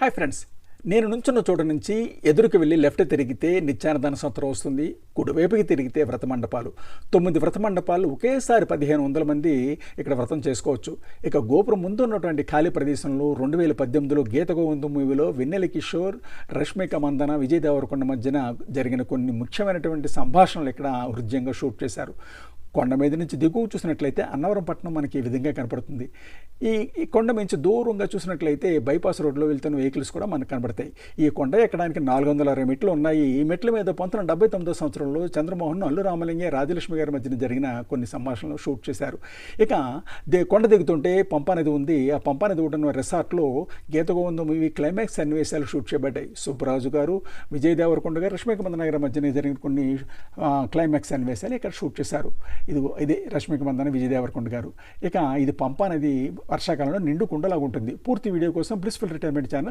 Hi friends, నేను నుంచున్న చోటు నుంచి ఎదురుకు వెళ్ళి లెఫ్ట్ తిరిగితే నిత్యాన్నదాన సత్రం వస్తుంది. కుడివైపుకి తిరిగితే వ్రత మండపాలు, 9 వ్రత మండపాలు, ఒకేసారి 1500 మంది ఇక్కడ వ్రతం చేసుకోవచ్చు. ఇక గోపురం ముందు ఉన్నటువంటి ఖాళీ ప్రదేశంలో 2018లో గీత గోవిందం మూవీలో వెన్నెల కిషోర్, రష్మిక మందన, విజయ్ దేవరకొండ మధ్యన జరిగిన కొన్ని ముఖ్యమైనటువంటి సంభాషణలు ఇక్కడ హృదయంగా షూట్ చేశారు. కొండ మీద నుంచి దిగువ చూసినట్లయితే అన్నవరం పట్టణం మనకి ఈ విధంగా కనపడుతుంది. ఈ కొండ నుంచి దూరంగా చూసినట్లయితే బైపాస్ రోడ్లో వెళ్తున్న వెహికల్స్ కూడా మనకు కనబడతాయి. ఈ కొండ ఎక్కడానికి 460 మెట్లు ఉన్నాయి. ఈ మెట్ల మీద 1979 సంవత్సరంలో చంద్రమోహన్, అల్లు రామలింగే, రాజలక్ష్మి గారి మధ్యన జరిగిన కొన్ని సంభాషణలు షూట్ చేశారు. ఇక కొండ దిగుతుంటే పంపానది ఉంది. ఆ పంపానది ఉన్న రిసార్ట్లో గీత గోవిందం మూవీ క్లైమాక్స్ సన్నివేశాలు షూట్ చేయబడ్డాయి. సుబ్బరాజు గారు, విజయ్ దేవరకొండ గారు, రష్మిక మందన గారి మధ్యన జరిగిన కొన్ని క్లైమాక్స్ సన్నివేశాలు ఇక్కడ షూట్ చేశారు. ఇదే రష్మిక మందన, విజయ్ దేవరకొండ గారు. ఇక ఇది పంపా నది వర్షాకాలంలో నిండు కుండలాగా ఉంటుంది. పూర్తి వీడియో కోసం బ్లిస్ఫుల్ రిటైర్మెంట్ ఛానల్